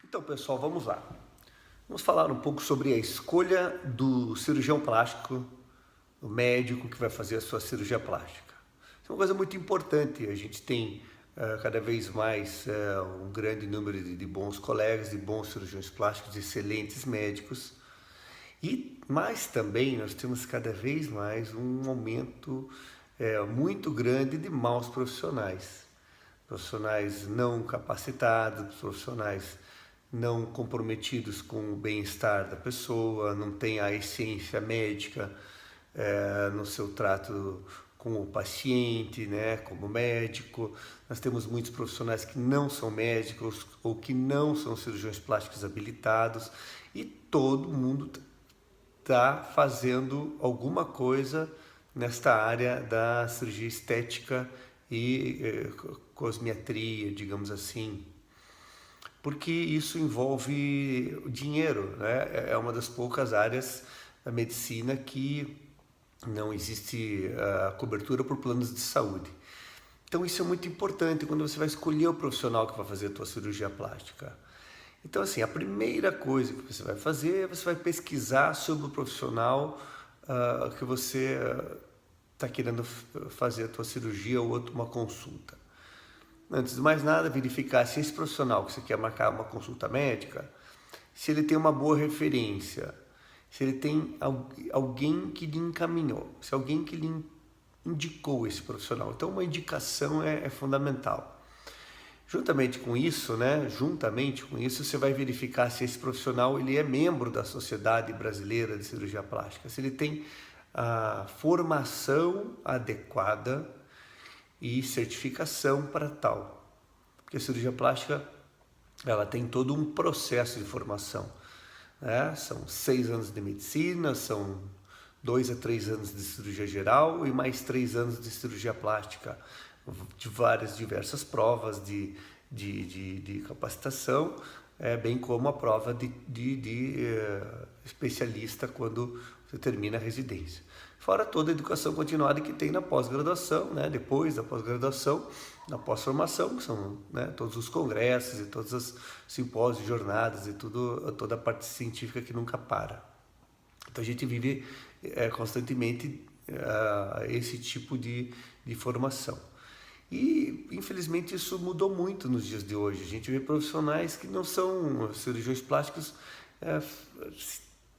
Então, pessoal, vamos lá. Vamos falar um pouco sobre a escolha do cirurgião plástico, do médico que vai fazer a sua cirurgia plástica. Isso é uma coisa muito importante. A gente tem cada vez mais um grande número de bons colegas, de bons cirurgiões plásticos, de excelentes médicos. Mas também nós temos cada vez mais um aumento muito grande de maus profissionais. Profissionais não capacitados, profissionais não comprometidos com o bem-estar da pessoa, não tem a essência médica no seu trato com o paciente, né, como médico. Nós temos muitos profissionais que não são médicos ou que não são cirurgiões plásticos habilitados e todo mundo está fazendo alguma coisa nesta área da cirurgia estética e cosmetria, digamos assim, porque isso envolve dinheiro, né? É uma das poucas áreas da medicina que não existe cobertura por planos de saúde. Então isso é muito importante quando você vai escolher o profissional que vai fazer a tua cirurgia plástica. Então assim, a primeira coisa que você vai fazer, você vai pesquisar sobre o profissional que você está querendo fazer a tua cirurgia ou uma consulta. Antes de mais nada, verificar se esse profissional que você quer marcar uma consulta médica, se ele tem uma boa referência, se ele tem alguém que lhe encaminhou, se alguém que lhe indicou esse profissional. Então, uma indicação é fundamental. Juntamente com isso, você vai verificar se esse profissional ele é membro da Sociedade Brasileira de Cirurgia Plástica, se ele tem a formação adequada e certificação para tal. Porque a cirurgia plástica ela tem todo um processo de formação, né? São 6 anos de medicina, são 2 a 3 anos de cirurgia geral e mais 3 anos de cirurgia plástica, de diversas provas de capacitação, bem como a prova de especialista quando você termina a residência. Fora toda a educação continuada que tem na pós-graduação, né? Depois da pós-graduação, na pós-formação, que são, né, todos os congressos e todos os simpósios, jornadas e toda a parte científica que nunca para. Então a gente vive constantemente esse tipo de formação. E, infelizmente, isso mudou muito nos dias de hoje. A gente vê profissionais que não são cirurgiões plásticos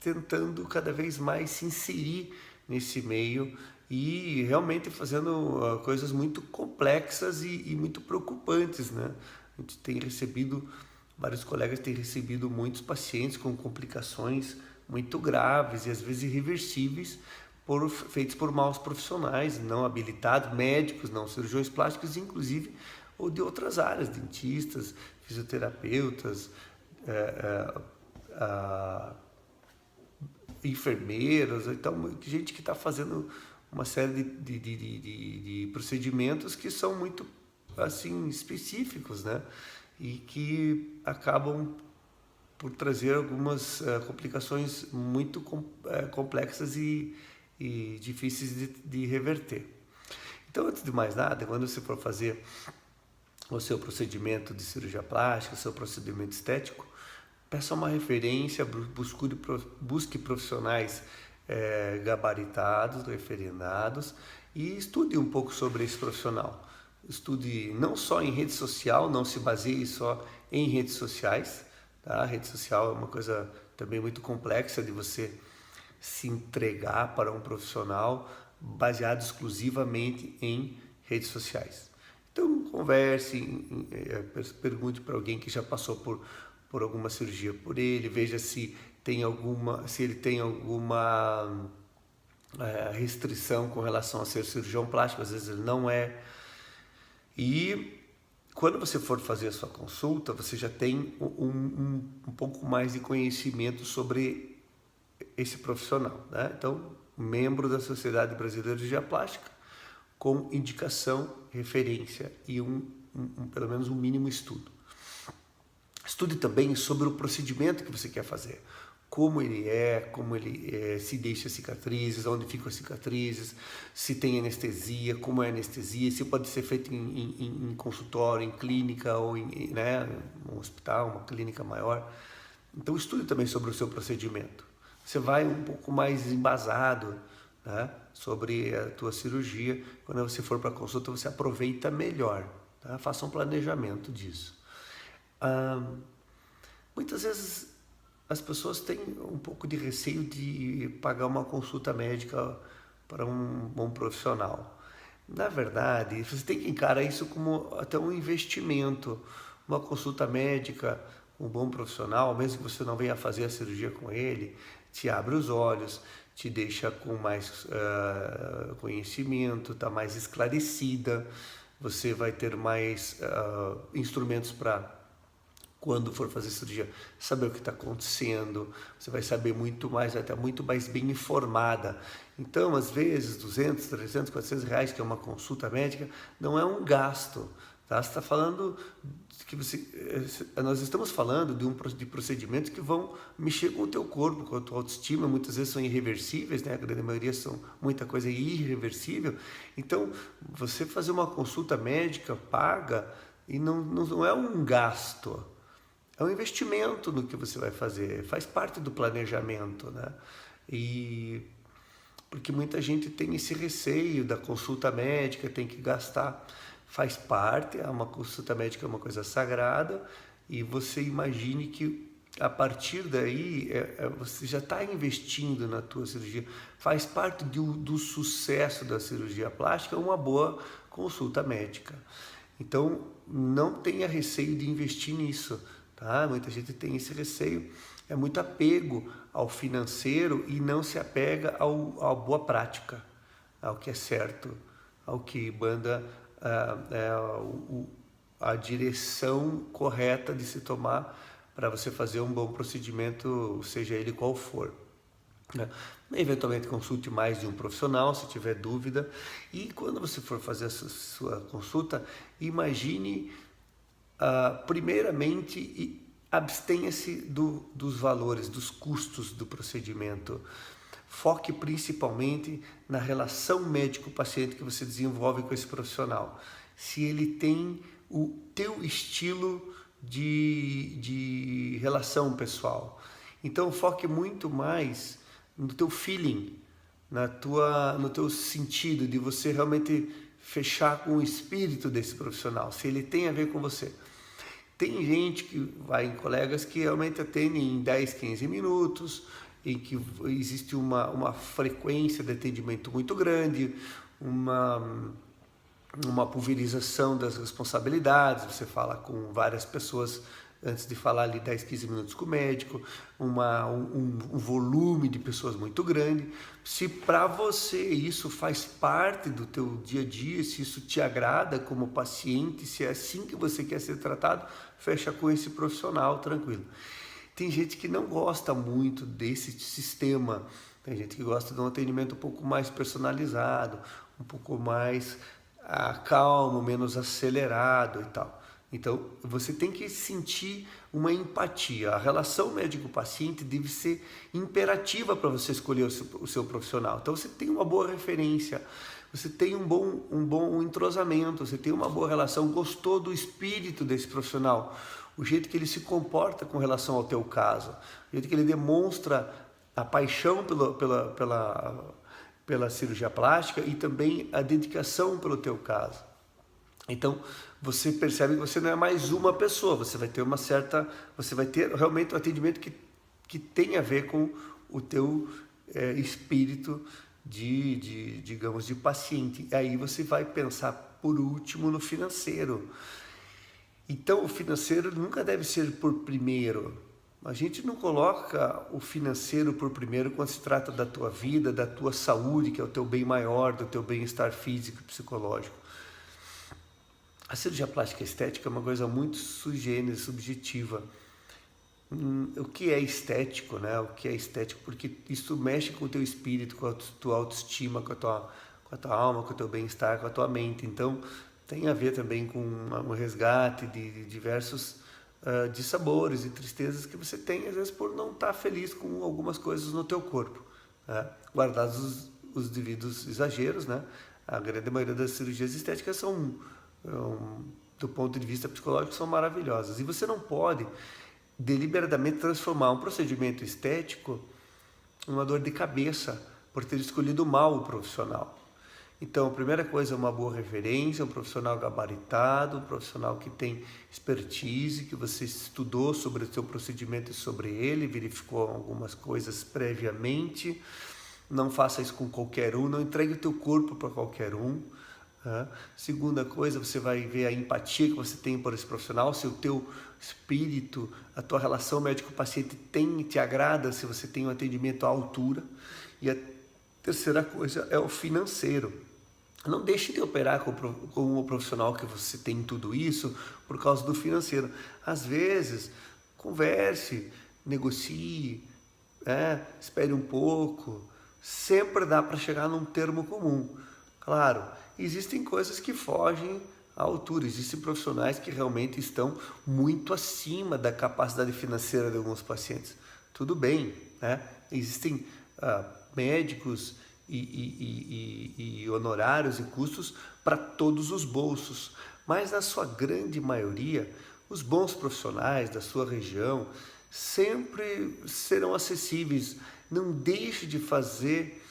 tentando cada vez mais se inserir nesse meio e realmente fazendo coisas muito complexas e muito preocupantes, né? A gente tem recebido, vários colegas têm recebido muitos pacientes com complicações muito graves e às vezes irreversíveis, feitos por maus profissionais, não habilitados, médicos, não cirurgiões plásticos, inclusive, ou de outras áreas, dentistas, fisioterapeutas, enfermeiros, então, gente que está fazendo uma série de procedimentos que são muito assim específicos, né? E que acabam por trazer algumas complicações muito complexas e difíceis de reverter. Então, antes de mais nada, quando você for fazer o seu procedimento de cirurgia plástica, o seu procedimento estético, peça uma referência, busque profissionais gabaritados, referendados e estude um pouco sobre esse profissional. Estude não só em rede social, não se baseie só em redes sociais. Tá? A rede social é uma coisa também muito complexa de você se entregar para um profissional baseado exclusivamente em redes sociais. Então, converse, pergunte para alguém que já passou por alguma cirurgia por ele, veja se ele tem alguma restrição com relação a ser cirurgião plástico, às vezes ele não é. E quando você for fazer a sua consulta, você já tem um pouco mais de conhecimento sobre esse profissional, né? Então, membro da Sociedade Brasileira de Cirurgia Plástica, com indicação, referência e pelo menos um mínimo estudo. Estude também sobre o procedimento que você quer fazer. como ele se deixa cicatrizes, onde ficam as cicatrizes, se tem anestesia, como é a anestesia, se pode ser feito em consultório, em clínica ou né, um hospital, uma clínica maior. Então estude também sobre o seu procedimento. Você vai um pouco mais embasado, né, sobre a tua cirurgia. Quando você for para a consulta, você aproveita melhor. Tá? Faça um planejamento disso. Muitas vezes as pessoas têm um pouco de receio de pagar uma consulta médica para um bom profissional. Na verdade, você tem que encarar isso como até um investimento. Uma consulta médica com um bom profissional, mesmo que você não venha fazer a cirurgia com ele, te abre os olhos, te deixa com mais conhecimento, está mais esclarecida, você vai ter mais instrumentos para, quando for fazer cirurgia, saber o que está acontecendo, você vai saber muito mais, vai estar muito mais bem informada. Então, às vezes, 200, 300, 400 reais, que é uma consulta médica, não é um gasto. Tá? Você está falando que nós estamos falando de procedimentos que vão mexer com o teu corpo, com a tua autoestima, muitas vezes são irreversíveis, né? A grande maioria são, muita coisa é irreversível. Então, você fazer uma consulta médica paga e não é um gasto. É um investimento no que você vai fazer, faz parte do planejamento, né? E porque muita gente tem esse receio da consulta médica, tem que gastar, faz parte, uma consulta médica é uma coisa sagrada, e você imagine que a partir daí você já está investindo na tua cirurgia, faz parte do sucesso da cirurgia plástica uma boa consulta médica. Então não tenha receio de investir nisso. Tá? Muita gente tem esse receio, é muito apego ao financeiro e não se apega à boa prática, ao que é certo, ao que manda a direção correta de se tomar para você fazer um bom procedimento, seja ele qual for. Né? Eventualmente consulte mais de um profissional se tiver dúvida, e quando você for fazer a sua consulta, imagine primeiramente, abstenha-se dos valores, dos custos do procedimento. Foque principalmente na relação médico-paciente que você desenvolve com esse profissional. Se ele tem o teu estilo de relação pessoal. Então, foque muito mais no teu feeling, no teu sentido de você realmente fechar com o espírito desse profissional, se ele tem a ver com você. Tem gente que vai em colegas que realmente atendem em 10, 15 minutos, em que existe uma frequência de atendimento muito grande, uma pulverização das responsabilidades, você fala com várias pessoas antes de falar ali 10, 15 minutos com o médico, um volume de pessoas muito grande. Se para você isso faz parte do teu dia a dia, se isso te agrada como paciente, se é assim que você quer ser tratado, fecha com esse profissional, tranquilo. Tem gente que não gosta muito desse sistema, tem gente que gosta de um atendimento um pouco mais personalizado, um pouco mais calmo, menos acelerado e tal. Então, você tem que sentir uma empatia. A relação médico-paciente deve ser imperativa para você escolher o seu profissional. Então, você tem uma boa referência, você tem um bom entrosamento, você tem uma boa relação, gostou do espírito desse profissional, o jeito que ele se comporta com relação ao teu caso, o jeito que ele demonstra a paixão pela cirurgia plástica e também a dedicação pelo teu caso. Então, você percebe que você não é mais uma pessoa, você vai ter realmente um atendimento que tem a ver com o teu espírito digamos, de paciente. E aí você vai pensar, por último, no financeiro. Então, o financeiro nunca deve ser por primeiro. A gente não coloca o financeiro por primeiro quando se trata da tua vida, da tua saúde, que é o teu bem maior, do teu bem-estar físico e psicológico. A cirurgia plástica estética é uma coisa muito sui generis, subjetiva. O que é estético, né? O que é estético? Porque isso mexe com o teu espírito, com a tua autoestima, com a tua alma, com o teu bem-estar, com a tua mente. Então, tem a ver também com um resgate de diversos dissabores e tristezas que você tem, às vezes, por não estar feliz com algumas coisas no teu corpo, né? Guardados os devidos exageros, né? A grande maioria das cirurgias estéticas são, do ponto de vista psicológico, são maravilhosas. E você não pode deliberadamente transformar um procedimento estético numa dor de cabeça por ter escolhido mal o profissional. Então, a primeira coisa é uma boa referência, um profissional gabaritado, um profissional que tem expertise, que você estudou sobre o seu procedimento e sobre ele, verificou algumas coisas previamente. Não faça isso com qualquer um, não entregue o teu corpo para qualquer um. Segunda coisa, você vai ver a empatia que você tem por esse profissional, se o teu espírito, a tua relação médico-paciente te agrada, se você tem um atendimento à altura. E a terceira coisa é o financeiro. Não deixe de operar com o profissional que você tem tudo isso por causa do financeiro. Às vezes, converse, negocie, espere um pouco. Sempre dá para chegar num termo comum. Claro, existem coisas que fogem à altura, existem profissionais que realmente estão muito acima da capacidade financeira de alguns pacientes. Tudo bem, né? Existem médicos e honorários e custos para todos os bolsos, mas na sua grande maioria, os bons profissionais da sua região sempre serão acessíveis. Não deixe de fazer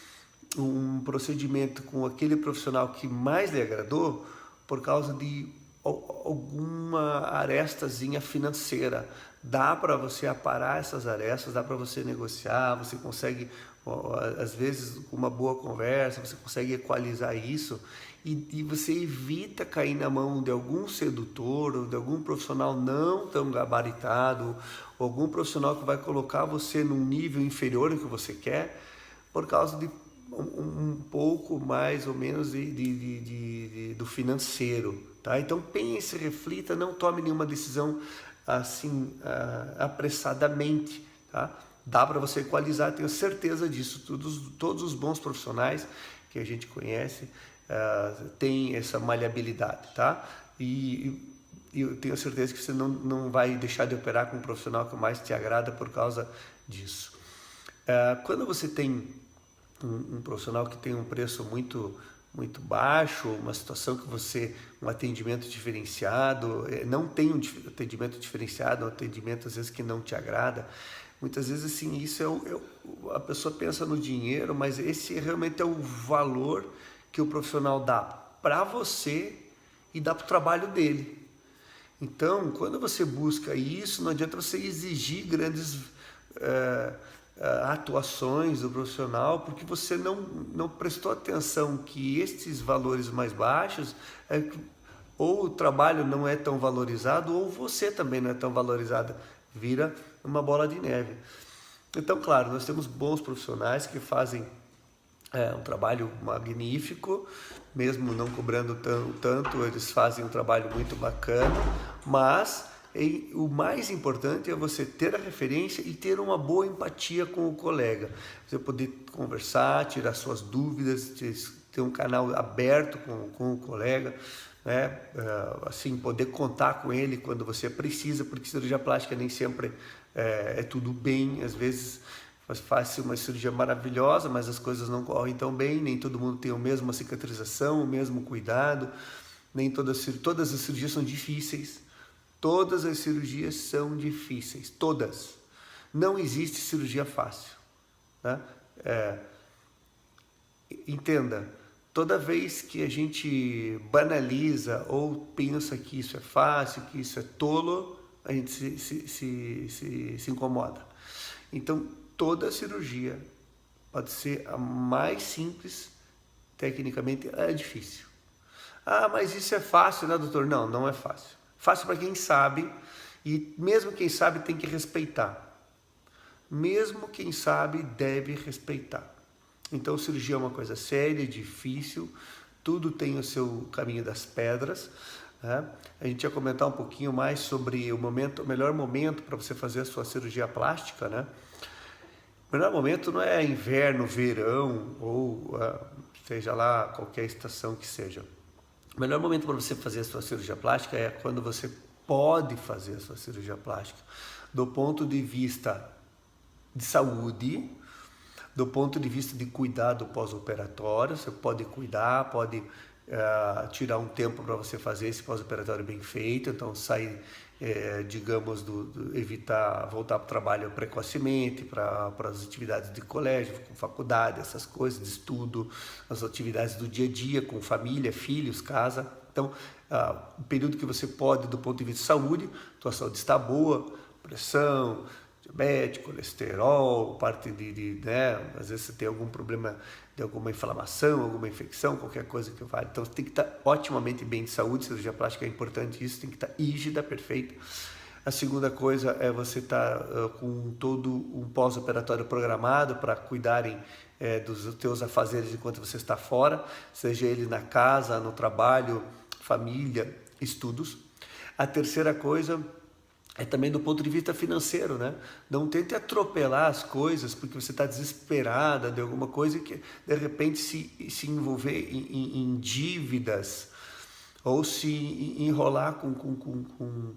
um procedimento com aquele profissional que mais lhe agradou por causa de alguma arestazinha financeira. Dá para você aparar essas arestas, dá para você negociar, você consegue, às vezes, com uma boa conversa, você consegue equalizar isso e você evita cair na mão de algum sedutor ou de algum profissional não tão gabaritado, ou algum profissional que vai colocar você num nível inferior ao que você quer, por causa de um pouco mais ou menos do financeiro, tá? Então pense, reflita, não tome nenhuma decisão assim apressadamente, tá? Dá para você equalizar, tenho certeza disso. Todos os bons profissionais que a gente conhece têm essa maleabilidade, tá? E eu tenho certeza que você não vai deixar de operar com um profissional que mais te agrada por causa disso. Quando você tem um profissional que tem um preço muito baixo, uma situação que um atendimento diferenciado, não tem um atendimento diferenciado, um atendimento às vezes que não te agrada, muitas vezes assim, isso a pessoa pensa no dinheiro, mas esse realmente é o valor que o profissional dá para você e dá para o trabalho dele. Então, quando você busca isso, não adianta você exigir grandes atuações do profissional, porque você não prestou atenção que estes valores mais baixos, ou o trabalho não é tão valorizado, ou você também não é tão valorizado, vira uma bola de neve. Então, claro, nós temos bons profissionais que fazem um trabalho magnífico, mesmo não cobrando tanto, eles fazem um trabalho muito bacana, mas o mais importante é você ter a referência e ter uma boa empatia com o colega. Você poder conversar, tirar suas dúvidas, ter um canal aberto com o colega, né? Assim, poder contar com ele quando você precisa, porque cirurgia plástica nem sempre é tudo bem. Às vezes faz uma cirurgia maravilhosa, mas as coisas não correm tão bem, nem todo mundo tem a mesma cicatrização, o mesmo cuidado, nem todas as cirurgias são difíceis. Todas as cirurgias são difíceis, todas. Não existe cirurgia fácil, né? Entenda, toda vez que a gente banaliza ou pensa que isso é fácil, que isso é tolo, a gente se incomoda. Então, toda cirurgia pode ser a mais simples, tecnicamente é difícil. Mas isso é fácil, né, doutor? Não, não é fácil. Fácil para quem sabe, e mesmo quem sabe tem que respeitar. Mesmo quem sabe deve respeitar. Então, cirurgia é uma coisa séria, difícil, tudo tem o seu caminho das pedras, né? A gente ia comentar um pouquinho mais sobre o melhor momento para você fazer a sua cirurgia plástica, né? O melhor momento não é inverno, verão, ou seja lá qualquer estação que seja. O melhor momento para você fazer a sua cirurgia plástica é quando você pode fazer a sua cirurgia plástica do ponto de vista de saúde, do ponto de vista de cuidado pós-operatório. Você pode cuidar, pode tirar um tempo para você fazer esse pós-operatório bem feito, então sair, digamos, evitar voltar para o trabalho precocemente, para as atividades de colégio, com faculdade, essas coisas, de estudo, as atividades do dia a dia, com família, filhos, casa. Então, o período que você pode, do ponto de vista de saúde, tua saúde está boa, pressão, diabetes, colesterol, parte né, às vezes você tem algum problema de alguma inflamação, alguma infecção, qualquer coisa que vale. Então, você tem que estar otimamente bem de saúde, cirurgia plástica é importante isso, tem que estar rígida, perfeita. A segunda coisa é você estar com todo um pós-operatório programado para cuidarem dos teus afazeres enquanto você está fora, seja ele na casa, no trabalho, família, estudos. A terceira coisa é também do ponto de vista financeiro, né? Não tente atropelar as coisas porque você está desesperada de alguma coisa que de repente se envolver em dívidas ou se enrolar com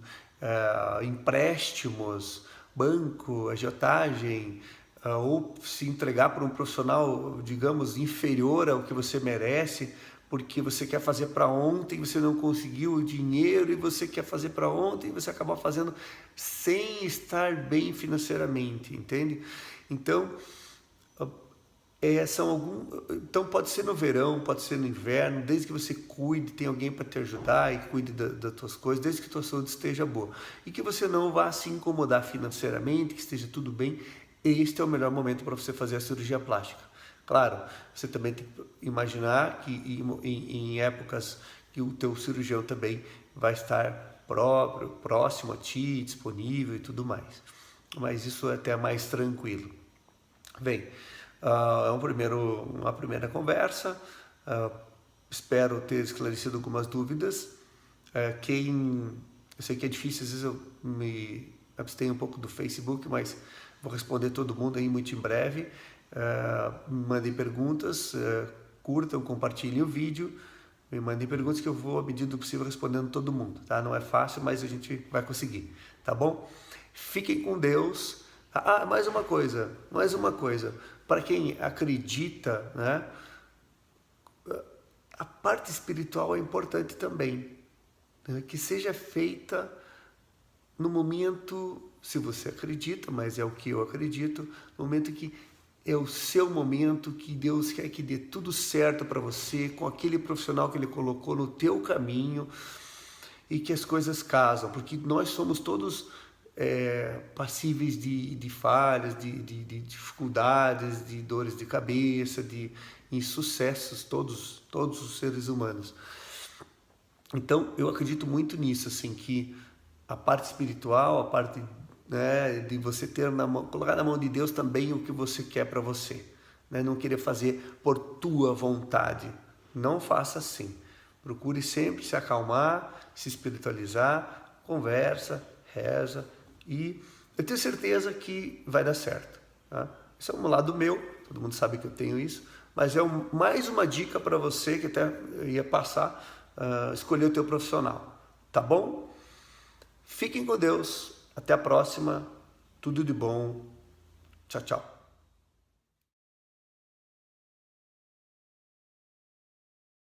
empréstimos, banco, agiotagem, ou se entregar para um profissional, digamos, inferior ao que você merece, porque você quer fazer para ontem, você não conseguiu o dinheiro e você quer fazer para ontem e você acaba fazendo sem estar bem financeiramente, entende? Então, então pode ser no verão, pode ser no inverno, desde que você cuide, tem alguém para te ajudar e cuide das tuas coisas, desde que a tua saúde esteja boa. E que você não vá se incomodar financeiramente, que esteja tudo bem, este é o melhor momento para você fazer a cirurgia plástica. Claro, você também tem que imaginar que em épocas que o teu cirurgião também vai estar próximo a ti, disponível e tudo mais. Mas isso é até mais tranquilo. Bem, é uma primeira conversa. Espero ter esclarecido algumas dúvidas. Eu sei que é difícil, às vezes eu me abstenho um pouco do Facebook, mas vou responder todo mundo aí muito em breve. Mandem perguntas, curtam, compartilhem o vídeo, me mandem perguntas que eu vou, à medida do possível, respondendo todo mundo, tá? Não é fácil, mas a gente vai conseguir, tá bom? Fiquem com Deus. Mais uma coisa, para quem acredita, né, a parte espiritual é importante também, né, que seja feita no momento, se você acredita, mas é o que eu acredito, no momento que é o seu momento, que Deus quer que dê tudo certo para você, com aquele profissional que Ele colocou no teu caminho e que as coisas casam, porque nós somos todos passíveis de falhas, de dificuldades, de dores de cabeça, de insucessos, todos os seres humanos. Então, eu acredito muito nisso, assim, que a parte espiritual, a parte, né, de você ter colocar na mão de Deus também o que você quer para você, né? Não querer fazer por tua vontade. Não faça assim. Procure sempre se acalmar, se espiritualizar, conversa, reza e eu tenho certeza que vai dar certo, tá? Esse é um lado meu, todo mundo sabe que eu tenho isso, mas é mais uma dica para você que até ia passar, escolher o teu profissional, tá bom? Fiquem com Deus, até a próxima, tudo de bom, tchau, tchau.